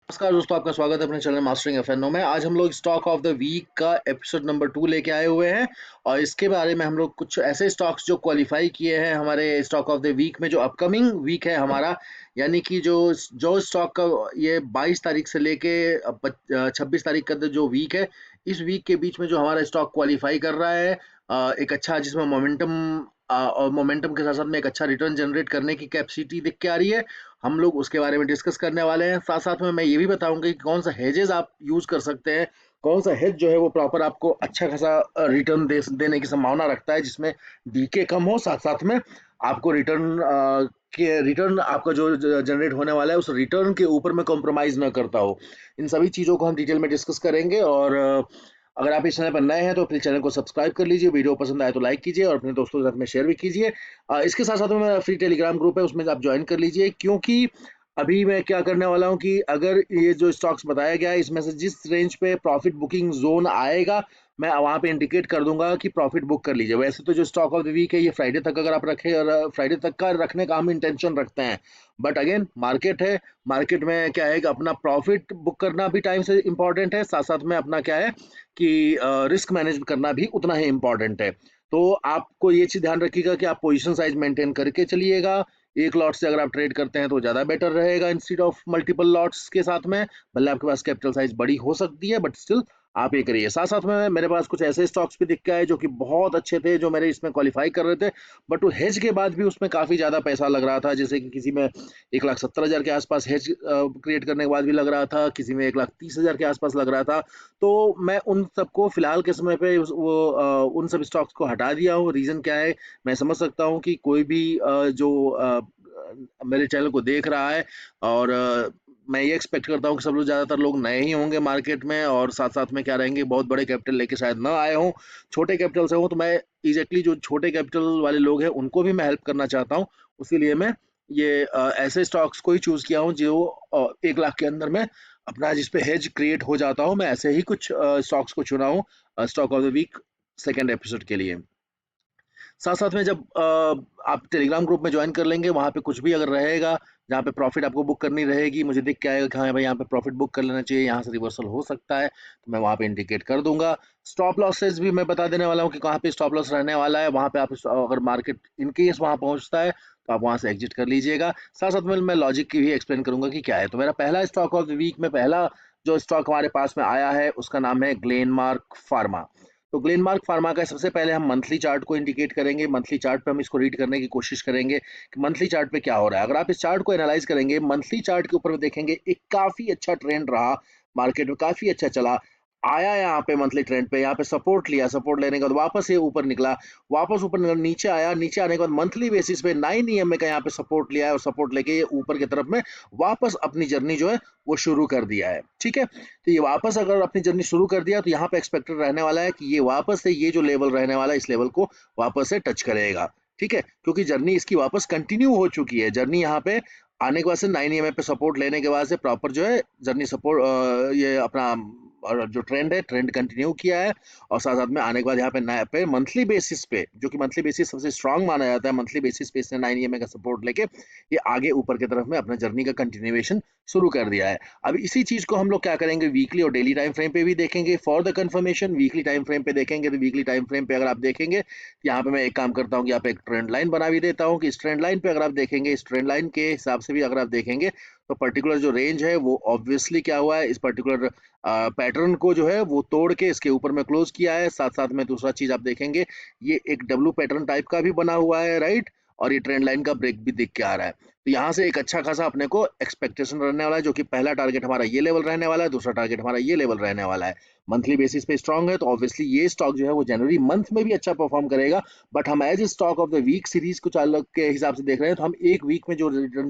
नमस्कार दोस्तों, आपका स्वागत है अपने चैनल मास्टरिंग एफएनओ में। आज हम लोग स्टॉक ऑफ द वीक का एपिसोड नंबर 2 लेके आए हुए हैं और इसके बारे में हम लोग कुछ ऐसे स्टॉक्स जो क्वालिफाई किए हैं हमारे स्टॉक ऑफ द वीक में, जो अपकमिंग वीक है हमारा, यानी कि जो स्टॉक का ये 22 तारीख से लेके 26 तारीख का जो वीक है, इस वीक के बीच में जो हमारा स्टॉक क्वालिफाई कर रहा है, एक अच्छा जिसमें मोमेंटम और मोमेंटम के साथ साथ में एक अच्छा रिटर्न जनरेट करने की कैपेसिटी दिख के आ रही है, हम लोग उसके बारे में डिस्कस करने वाले हैं। साथ-साथ में मैं ये भी बताऊँगा कि कौन-सा हेजेज़ आप यूज़ कर सकते हैं, कौन-सा हेज जो है वो प्रॉपर आपको अच्छा खासा रिटर्न देने की संभावना रखता है, जिसमें डीके कम हो, साथ-साथ में आपको रिटर्न आपका जो जनरेट होने वाला है, उस रिटर्न के ऊपर में कॉम्प्रोमाइज़ ना करता हो। इन सभी चीज़ों को हम डिटेल में डिस्कस करेंगे और अगर आप इस चैनल पर नए हैं तो प्लीज़ चैनल को सब्सक्राइब कर लीजिए, वीडियो पसंद आए तो लाइक कीजिए और अपने दोस्तों के साथ में शेयर भी कीजिए। इसके साथ-साथ में मेरा फ्री टेलीग्राम ग्रुप है, उसमें आप जॉइन कर लीजिए, क्योंकि अभी मैं क्या करने वाला हूँ कि अगर ये जो स्टॉक्स बताया गया है, इसमें से जिस रेंज पे प्रॉफिट बुकिंग ज़ोन आएगा, मैं वहाँ पे इंडिकेट कर दूँगा कि प्रॉफिट बुक कर लीजिए। वैसे तो जो स्टॉक ऑफ द वीक है, ये फ्राइडे तक अगर आप रखें और फ्राइडे तक का रखने का हम इंटेंशन रखते हैं। बट अगेन मार्केट है, मार्केट में क्या है कि अपना प्रॉफिट बुक करना भी टाइम से इम्पोर्टेंट है, साथ-साथ में अपना क्या है कि रिस्क मैनेज करना भी उतना ही इम्पोर्टेंट है। तो आपको ये चीज़ ध्यान रखिएगा कि आप पोजीशन साइज़ मेंटेन करके चलिएगा। एक लॉट से अगर आप ट्रेड करते हैं तो ज़्यादा बेटर रहेगा इंस्टेड ऑफ मल्टीपल लॉट्स के साथ में। भले आपके पास कैपिटल साइज़ बड़ी हो सकती है, बट स्टिल आप ये करिए। साथ-साथ में मेरे पास कुछ ऐसे स्टॉक्स भी दिख के आए जो कि बहुत अच्छे थे, जो मेरे इसमें क्वालीफाई कर रहे थे, बट वो हेज के बाद भी उसमें काफ़ी ज़्यादा पैसा लग रहा था। जैसे कि किसी में 1,70,000 के आसपास हेज क्रिएट करने के बाद भी लग रहा था, किसी में 1,30,000 के आसपास लग रहा था। तो मैं उन सबको फिलहाल के समय पे उन सब स्टॉक्स को हटा दिया हूँ। रीज़न क्या है, मैं समझ सकता हूँ कि कोई भी मेरे चैनल को देख रहा है और मैं ये एक्सपेक्ट करता हूँ कि सब लोग, ज़्यादातर लोग नए ही होंगे मार्केट में और साथ-साथ में क्या रहेंगे, बहुत बड़े कैपिटल लेके शायद ना आए हों, छोटे कैपिटल से हों, तो मैं एग्ज़ैक्टली जो छोटे कैपिटल वाले लोग हैं, उनको भी मैं हेल्प करना चाहता हूँ। इसीलिए मैं ये ऐसे स्टॉक्स को ही चूज़ किया हूँ जो 1 लाख के अंदर में अपना जिस पे हेज क्रिएट हो जाता हो। मैं ऐसे ही कुछ स्टॉक्स को चुना हूँ stock of the week second episode के लिए। साथ-साथ में जब आप टेलीग्राम ग्रुप में जॉइन कर लेंगे, वहाँ पे कुछ भी अगर रहेगा, जहाँ पे प्रॉफ़िट आपको बुक करनी रहेगी, मुझे दिख के आएगा कि हाँ भाई, यहाँ पे प्रॉफ़िट बुक कर लेना चाहिए, यहाँ से रिवर्सल हो सकता है, तो मैं वहाँ पे इंडिकेट कर दूँगा। स्टॉप लॉसेस भी मैं बता देने वाला हूँ कि कहाँ पे स्टॉप लॉस रहने वाला है, वहाँ पे आप अगर मार्केट इन केस वहाँ पहुँचता है, तो आप वहाँ से एग्ज़िट कर लीजिएगा। साथ-साथ में मैं लॉजिक की भी एक्सप्लेन करूँगा कि क्या है। तो मेरा पहला स्टॉक ऑफ द वीक में पहला जो स्टॉक हमारे पास में आया है, उसका नाम है ग्लेनमार्क फार्मा। तो ग्लेनमार्क फार्मा का सबसे पहले हम मंथली चार्ट को इंडिकेट करेंगे। मंथली चार्ट पे हम इसको रीड करने की कोशिश करेंगे कि मंथली चार्ट पे क्या हो रहा है। अगर आप इस चार्ट को एनालाइज करेंगे, मंथली चार्ट के ऊपर देखेंगे, एक काफ़ी अच्छा ट्रेंड रहा, मार्केट में काफ़ी अच्छा चला। आया यहाँ पे मंथली ट्रेंड पे, यहाँ पे सपोर्ट लिया, सपोर्ट लेने के बाद वापस ये ऊपर निकला, वापस ऊपर नीचे आया, नीचे आने के बाद मंथली बेसिस पे 9 ईएमए का यहाँ पे सपोर्ट लिया है और सपोर्ट लेके ये ऊपर की तरफ में वापस अपनी जर्नी जो है वो शुरू कर दिया है। ठीक है? तो ये वापस अगर अपनी जर्नी शुरू कर दिया, तो यहाँ पे एक्सपेक्टेड रहने वाला है कि ये वापस से ये जो लेवल रहने वाला है, इस लेवल को वापस से टच करेगा। ठीक है? क्योंकि जर्नी इसकी वापस कंटिन्यू हो चुकी है। जर्नी यहाँ पे आने के बाद से 9 ईएमए पे सपोर्ट लेने के बाद से प्रॉपर जो है जर्नी ये अपना और जो ट्रेंड है, ट्रेंड कंटिन्यू किया है और साथ-साथ में आने के बाद यहाँ पे नया पे मंथली बेसिस पे, जो कि मंथली बेसिस सबसे स्ट्रॉन्ग माना जाता है, मंथली बेसिस पे इसने 9 ईएमए का सपोर्ट लेके ये आगे ऊपर की तरफ में अपना जर्नी का कंटिन्यूएशन शुरू कर दिया है। अब इसी चीज़ को हम लोग क्या करेंगे, वीकली और डेली टाइम फ्रेम पे भी देखेंगे for the confirmation. Weekly time frame पे देखेंगे तो वीकली टाइम फ्रेम पे अगर आप देखेंगे, तो यहाँ पे मैं एक काम करता हूँ कि यहाँ पे एक ट्रेंड लाइन बना भी देता हूँ कि इस ट्रेंड लाइन पे अगर आप देखेंगे, इस ट्रेंड लाइन के हिसाब से भी अगर आप देखेंगे, तो पर्टिकुलर जो रेंज है वो ऑब्वियसली क्या हुआ है, इस पर्टिकुलर पैटर्न को जो है वो तोड़ के इसके ऊपर में क्लोज किया है। साथ-साथ में दूसरा चीज़ आप देखेंगे, ये एक डब्लू पैटर्न टाइप का भी बना हुआ है, राइट? और ये ट्रेंड लाइन का ब्रेक भी दिख के आ रहा है। तो यहाँ से एक अच्छा खासा अपने को एक्सपेक्टेशन रहने वाला है, जो कि पहला टारगेट हमारा ये लेवल रहने वाला है, दूसरा टारगेट हमारा ये लेवल रहने वाला है। मंथली बेसिस पे स्ट्रांग है, तो ऑब्वियसली ये स्टॉक जो है वो जनवरी मंथ में भी अच्छा परफॉर्म करेगा। बट हम as stock of the week series को चालक के हिसाब से देख रहे हैं, तो हम एक वीक में जो रिटर्न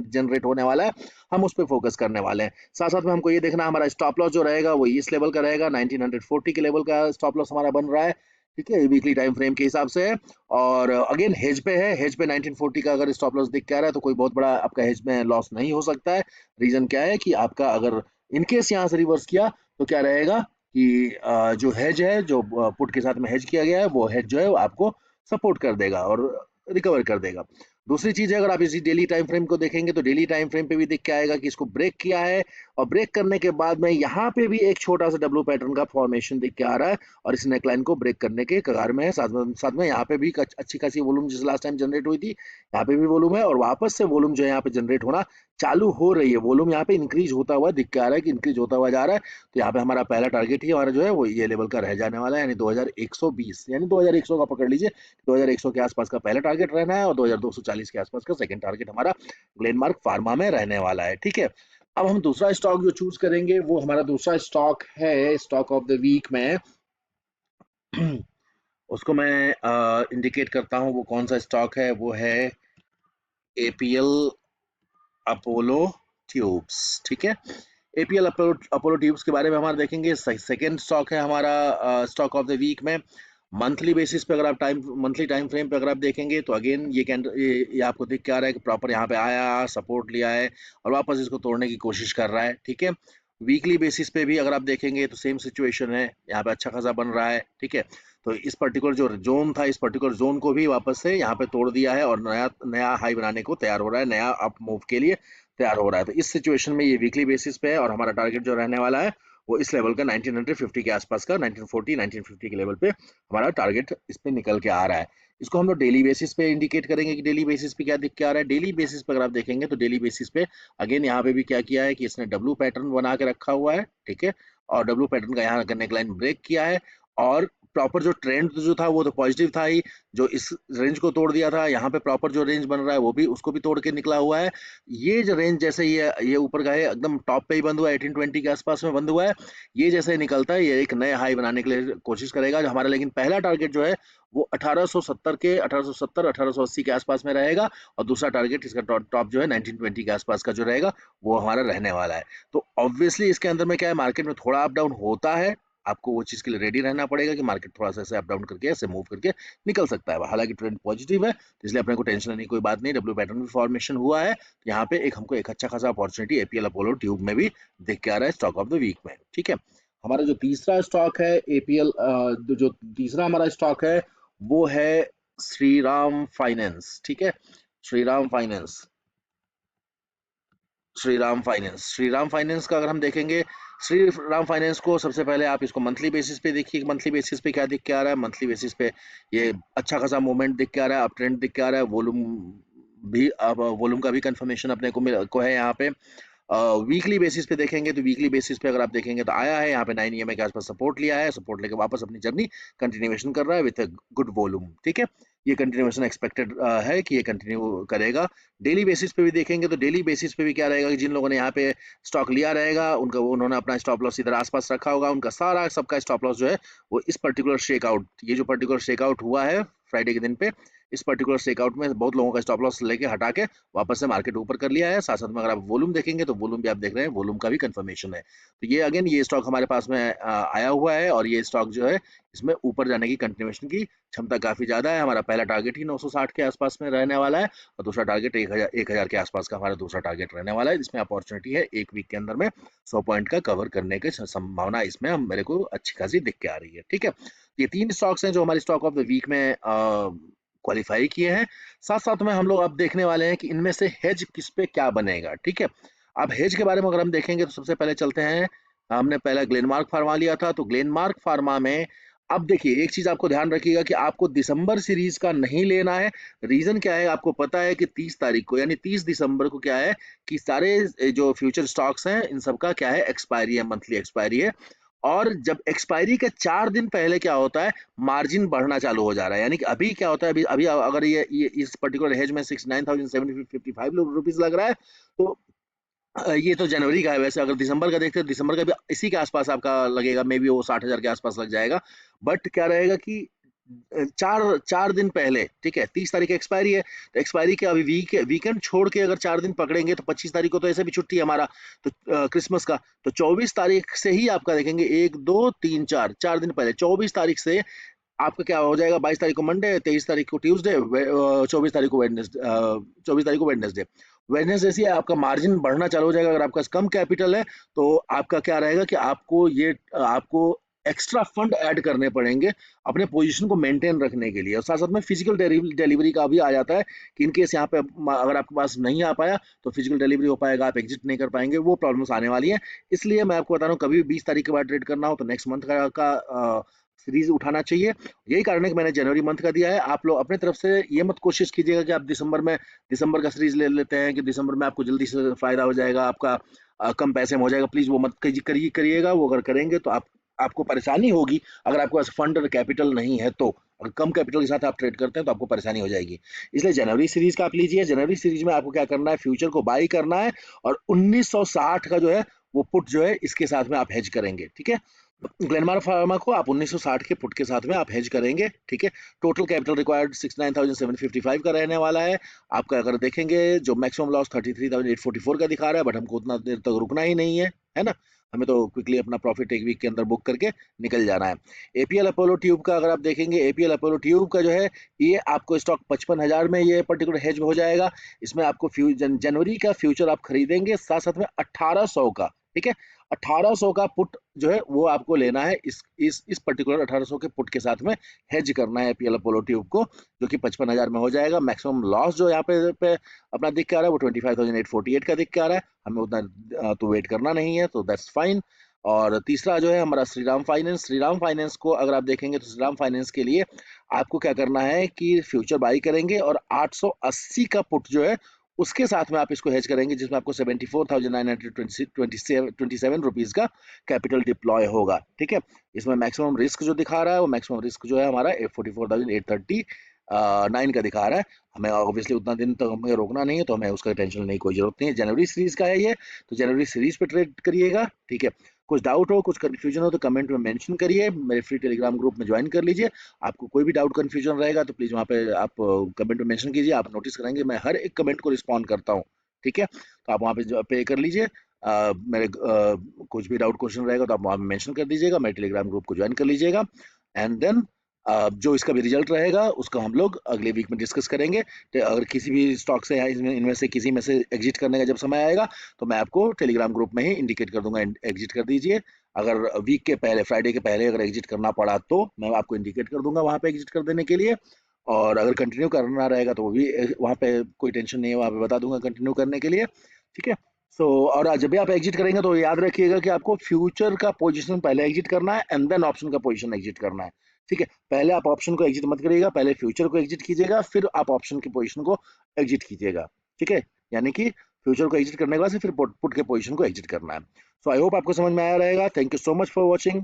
जनरेट होने वाला है, हम उस पर फोकस करने वाले हैं। साथ साथ में हमको ये देखना है, हमारा स्टॉप लॉस जो रहेगा वो इस लेवल का रहेगा, 1940 के लेवल का स्टॉप लॉस हमारा बन रहा है। ठीक है, वीकली टाइम फ्रेम के हिसाब से है। और अगेन हेज पे है, हेज पे 1940 का अगर स्टॉप लॉस दिख के आ रहा है, तो कोई बहुत बड़ा आपका हेज में लॉस नहीं हो सकता है। रीजन क्या है कि आपका अगर इनकेस यहाँ से रिवर्स किया, तो क्या रहेगा कि जो हेज है, जो पुट के साथ में हेज किया गया है, वो हेज जो है वो आपको सपोर्ट कर देगा और रिकवर कर देगा। दूसरी चीज है, अगर आप इसी डेली टाइम फ्रेम को देखेंगे तो डेली टाइम फ्रेम पे भी दिख के आएगा कि इसको ब्रेक किया है, और ब्रेक करने के बाद में यहाँ पे भी एक छोटा सा डब्लू पैटर्न का फॉर्मेशन दिख के आ रहा है, और इस नेकलाइन को ब्रेक करने के कगार में है। साथ में यहाँ पे भी अच्छी खासी वॉल्यूम जिस लास्ट टाइम जनरेट हुई थी, यहाँ पे भी वॉल्यूम है, और वापस से वॉल्यूम जो है यहाँ पे जनरेट होना चालू हो रही है। वॉल्यूम यहाँ पे इंक्रीज होता हुआ दिख के आ रहा है कि इंक्रीज होता हुआ जा रहा है। तो यहाँ पे हमारा पहला टारगेट ही हमारा जो है वो ये लेवल का रह जाने वाला है, यानी 2120, यानी 2100 का पकड़ लीजिए। 2100 के आसपास का पहला टारगेट रहना है, और 2240 के आसपास का सेकंड टारगेट हमारा ग्लेनमार्क फार्मा में रहने वाला है। ठीक है, अब हम दूसरा स्टॉक जो चूज करेंगे वो हमारा दूसरा स्टॉक है, स्टॉक ऑफ द वीक में उसको मैं इंडिकेट करता हूँ वो कौन सा स्टॉक है। वो है एपीएल अपोलो ट्यूब्स। ठीक है, एपीएल अपोलो अपोलो ट्यूब्स के बारे में हमारा देखेंगे। सेकेंड स्टॉक है हमारा स्टॉक ऑफ द वीक में। मंथली बेसिस पे अगर आप मंथली टाइम फ्रेम पे अगर आप देखेंगे तो अगेन ये आपको दिख के आ रहा है कि प्रॉपर यहाँ पे आया, सपोर्ट लिया है, और वापस इसको तोड़ने की कोशिश कर रहा है। ठीक है, वीकली बेसिस पे भी अगर आप देखेंगे तो सेम सिचुएशन है, यहाँ पे अच्छा खासा बन रहा है। ठीक है, तो इस पर्टिकुलर जो जोन था, इस पर्टिकुलर जोन को भी वापस से यहाँ पे तोड़ दिया है, और नया नया हाई बनाने को तैयार हो रहा है, नया अप मूव के लिए तैयार हो रहा है। तो इस सिचुएशन में ये वीकली बेसिस पे है, और हमारा टारगेट जो रहने वाला है वो इस लेवल का 1950 के आसपास का, 1940 1950 के लेवल पे हमारा टारगेट इस पे निकल के आ रहा है। इसको हम लोग डेली बेसिस पे इंडिकेट करेंगे कि डेली बेसिस पे क्या दिख के आ रहा है। डेली बेसिस पे अगर आप देखेंगे तो डेली बेसिस पे अगेन यहाँ पे भी क्या किया है कि इसने डब्लू पैटर्न बना के रखा हुआ है। ठीक है, और डब्लू पैटर्न का यहाँ नेक लाइन ब्रेक किया है, और प्रॉपर जो ट्रेंड जो था वो तो पॉजिटिव था ही, जो इस रेंज को तोड़ दिया था। यहाँ पे प्रॉपर जो रेंज बन रहा है वो भी उसको भी तोड़ के निकला हुआ है। ये जो रेंज जैसे ये ऊपर का है, एकदम टॉप पे ही बंद हुआ है, 1820 के आसपास में बंद हुआ है। ये जैसे निकलता है ये एक नए हाई बनाने के लिए कोशिश करेगा जो हमारा, लेकिन पहला टारगेट जो है वो 1870 1880 के आसपास में रहेगा, और दूसरा टारगेट इसका टॉप जो है 1920 के आसपास का जो रहेगा वो हमारा रहने वाला है। तो ऑब्वियसली इसके अंदर में क्या है, मार्केट में थोड़ा अप डाउन होता है, आपको वो चीज़ के लिए रेडी रहना पड़ेगा कि मार्केट थोड़ा सा ऐसे अप डाउन करके ऐसे मूव करके निकल सकता है। हालांकि ट्रेंड पॉजिटिव है, तो इसलिए अपने को टेंशन लेने की कोई बात नहीं। डब्ल्यू पैटर्न भी फॉर्मेशन हुआ है, तो यहाँ पे एक हमको एक अच्छा खासा अपॉर्चुनिटी एपीएल अपोलो ट्यूब में भी दिख के आ रहा है स्टॉक ऑफ द वीक में। ठीक है, हमारा जो तीसरा स्टॉक है एपीएल, जो तीसरा हमारा स्टॉक है वो है श्रीराम फाइनेंस। ठीक है, श्रीराम फाइनेंस, श्रीराम फाइनेंस का अगर हम देखेंगे, श्रीराम फाइनेंस को सबसे पहले आप इसको मंथली बेसिस पे देखिए। मंथली बेसिस पे क्या दिख के आ रहा है, मंथली बेसिस पे ये अच्छा खासा मूवमेंट दिख के आ रहा है, अप ट्रेंड दिख के आ रहा है। वॉल्यूम भी, अब वॉल्यूम का भी कंफर्मेशन अपने को है यहाँ पे। वीकली बेसिस पे देखेंगे तो वीकली बेसिस पे अगर आप देखेंगे तो आया है यहाँ पे 9 ईएमए के आसपास सपोर्ट लिया है, सपोर्ट लेके वापस अपनी जर्नी कंटिन्यूएशन कर रहा है विथ गुड वॉल्यूम। ठीक है, ये कंटिन्यूएशन एक्सपेक्टेड है कि ये कंटिन्यू करेगा। डेली बेसिस पे भी देखेंगे तो डेली बेसिस पे भी क्या रहेगा कि जिन लोगों ने यहाँ पे स्टॉक लिया रहेगा उनका, उन्होंने अपना स्टॉप लॉस इधर आसपास रखा होगा, उनका सारा सबका स्टॉप लॉस जो है वो इस पर्टिकुलर शेकआउट, ये जो पर्टिकुलर शेकआउट हुआ है फ्राइडे के दिन पे, इस पर्टिकुलर शेकआउट में बहुत लोगों का स्टॉप लॉस लेके हटा के वापस से मार्केट ऊपर कर लिया है। साथ साथ में अगर आप वॉल्यूम देखेंगे तो वॉल्यूम भी आप देख रहे हैं, वॉल्यूम का भी कंफर्मेशन है। तो ये अगेन ये स्टॉक हमारे पास में आया हुआ है, और ये स्टॉक जो है इसमें ऊपर जाने की कंटिन्यूएशन की क्षमता काफी ज्यादा है। हमारा पहला टारगेट ही 960 के आसपास में रहने वाला है, और दूसरा टारगेट 1000 के आसपास का हमारा दूसरा टारगेट रहने वाला है, जिसमें अपॉर्चुनिटी है एक वीक के अंदर में 100 पॉइंट का कवर करने की संभावना इसमें हम मेरे को अच्छी खासी दिख के आ रही है। ठीक है, ये तीन स्टॉक्स हैं जो हमारे स्टॉक ऑफ द वीक में क्वालिफाई किए हैं। साथ साथ में हम लोग अब देखने वाले हैं कि इनमें से हेज किस पे क्या बनेगा। ठीक है, अब हेज के बारे में अगर हम देखेंगे तो सबसे पहले चलते हैं, हमने पहला ग्लेनमार्क फार्मा लिया था, तो ग्लेनमार्क फार्मा में अब देखिए एक चीज आपको ध्यान रखिएगा कि आपको दिसंबर सीरीज का नहीं लेना है। रीजन क्या है, आपको पता है कि 30 तारीख को यानी 30 दिसंबर को क्या है कि सारे जो फ्यूचर स्टॉक्स हैं इन सब का क्या है, एक्सपायरी है, मंथली एक्सपायरी है। और जब एक्सपायरी के 4 दिन पहले क्या होता है, मार्जिन बढ़ना चालू हो जा रहा है। यानी कि अभी क्या होता है, अभी अभी अगर ये इस पर्टिकुलर हेज में 69,755 रुपीज लग रहा है, तो ये तो जनवरी का है। वैसे अगर दिसंबर का देखते हैं, दिसंबर का भी इसी के आसपास आपका लगेगा, मे बी वो 60,000 के आसपास लग जाएगा। बट क्या रहेगा कि चार चार दिन पहले, ठीक है, 30 तारीख एक्सपायरी है, तो एक्सपायरी के अभी वीकेंड छोड़ के अगर 4 दिन पकड़ेंगे तो 25 तारीख को तो ऐसे भी छुट्टी है हमारा, तो क्रिसमस का, तो 24 तारीख से ही आपका देखेंगे, 1 2 3 4 4 दिन पहले 24 तारीख से आपका क्या हो जाएगा, 22 तारीख को मंडे, 23 तारीख को ट्यूसडे, 24 तारीख को वेडनेसडे, 24 तारीख को वेडनेसडे, वेडनेसडे से आपका मार्जिन बढ़ना चालू हो जाएगा। अगर आपका कम कैपिटल है तो आपका क्या रहेगा कि आपको एक्स्ट्रा फंड ऐड करने पड़ेंगे अपने पोजीशन को मेंटेन रखने के लिए, और साथ साथ में फिजिकल डिलीवरी का भी आ जाता है कि इनकेस यहाँ पे अगर आपके पास नहीं आ पाया तो फिजिकल डिलीवरी हो पाएगा, आप एग्जिट नहीं कर पाएंगे, वो प्रॉब्लम्स आने वाली हैं। इसलिए मैं आपको बता रहा हूँ, कभी भी 20 तारीख के बाद ट्रेड करना हो तो नेक्स्ट मंथ का सीरीज उठाना चाहिए। यही कारण है कि मैंने जनवरी मंथ का दिया है। आप लोग अपने तरफ से ये मत कोशिश कीजिएगा कि आप दिसंबर का सीरीज ले लेते हैं कि दिसंबर में आपको जल्दी से फायदा हो जाएगा, आपका कम पैसे में हो जाएगा। प्लीज वो मत करिएगा। वो अगर करेंगे तो आपको परेशानी होगी। अगर आपके पास फंड और कैपिटल नहीं है तो, अगर कम कैपिटल के साथ आप ट्रेड करते हैं तो आपको परेशानी हो जाएगी। इसलिए जनवरी सीरीज का आप लीजिए। जनवरी सीरीज में आपको क्या करना है, फ्यूचर को बाई करना है, और 1960 का जो है वो पुट जो है इसके साथ में आप हेज करेंगे, ठीक है। ग्लेनमार्क फार्मा को आप 1960 के पुट के साथ में आप हेज करेंगे, ठीक है। टोटल कैपिटल रिक्वायर्ड 69,755 का रहने वाला है। आपका अगर देखेंगे जो मैक्सिमम लॉस 33,844 का दिखा रहा है, बट हमको उतना देर तक रुकना ही नहीं है ना। हमें तो क्विकली अपना प्रॉफिट एक वीक के अंदर बुक करके निकल जाना है। एपीएल अपोलो ट्यूब का अगर आप देखेंगे, एपीएल अपोलो ट्यूब का जो है ये आपको स्टॉक 55,000 में ये पर्टिकुलर हेज हो जाएगा। इसमें आपको जनवरी का फ्यूचर आप खरीदेंगे, साथ साथ में 1800 का, ठीक है। 1800 का पुट जो है वो आपको लेना है, इस पर्टिकुलर 1800 के पुट के साथ में हेज करना है पीएल अपोलो ट्यूब को, जो कि 55,000 में हो जाएगा। मैक्सिमम लॉस जो यहाँ पे अपना दिख के आ रहा है वो 25,848 का दिख के आ रहा है। हमें उतना तो वेट करना नहीं है, तो दैट्स फाइन। और तीसरा जो है हमारा श्रीराम फाइनेंस को अगर आप देखेंगे तो श्रीराम फाइनेंस के लिए आपको क्या करना है कि फ्यूचर बाई करेंगे, और 880 का पुट जो है उसके साथ में आप इसको हेज करेंगे, जिसमें आपको 74,927 रुपीज का कैपिटल डिप्लॉय होगा, ठीक है। इसमें मैक्सिमम रिस्क जो दिखा रहा है वो मैक्सिमम रिस्क जो है हमारा 44,839 का दिखा रहा है। हमें ऑब्वियसली उतना दिन तक हमें रोकना नहीं है, तो हमें उसका टेंशन नहीं, कोई जरूरत नहीं है। जनवरी सीरीज का है ये, तो जनवरी सीरीज पे ट्रेड करिएगा, ठीक है। कुछ डाउट हो, कुछ कंफ्यूजन हो तो कमेंट में मेंशन करिए, मेरे फ्री टेलीग्राम ग्रुप में ज्वाइन कर लीजिए। आपको कोई भी डाउट कंफ्यूजन रहेगा तो प्लीज़ वहाँ पे आप कमेंट में मेंशन कीजिए। आप नोटिस करेंगे मैं हर एक कमेंट को रिस्पॉन्ड करता हूँ, ठीक है। तो आप वहाँ पे पे कर लीजिए। मेरे कुछ भी डाउट क्वेश्चन रहेगा तो आप वहाँ पे मेंशन कर दीजिएगा, मेरे टेलीग्राम ग्रुप को ज्वाइन कर लीजिएगा। एंड देन जो इसका भी रिजल्ट रहेगा उसका हम लोग अगले वीक में डिस्कस करेंगे। तो अगर किसी भी स्टॉक से या इनमें से किसी में से एग्जिट करने का जब समय आएगा तो मैं आपको टेलीग्राम ग्रुप में ही इंडिकेट कर दूंगा, एग्जिट कर दीजिए। अगर वीक के पहले, फ्राइडे के पहले अगर एग्जिट करना पड़ा तो मैं आपको इंडिकेट कर दूंगा वहाँ पे एग्जिट कर देने के लिए। और अगर कंटिन्यू करना रहेगा तो वो भी वहाँ पे कोई टेंशन नहीं है, वहाँ पे बता दूंगा कंटिन्यू करने के लिए, ठीक है। सो और जब भी आप एग्जिट करेंगे तो याद रखिएगा कि आपको फ्यूचर का पोजीशन पहले एग्जिट करना है, एंड देन ऑप्शन का पोजीशन एग्जिट करना है, ठीक है। पहले आप ऑप्शन को एग्जिट मत करिएगा, पहले फ्यूचर को एग्जिट कीजिएगा, फिर आप ऑप्शन की पोजीशन को एग्जिट कीजिएगा, ठीक है। यानी कि फ्यूचर को एग्जिट करने के बाद से फिर पुट के पोजीशन को एग्जिट करना है। सो आई होप आपको समझ में आया रहेगा। Thank you so much for watching.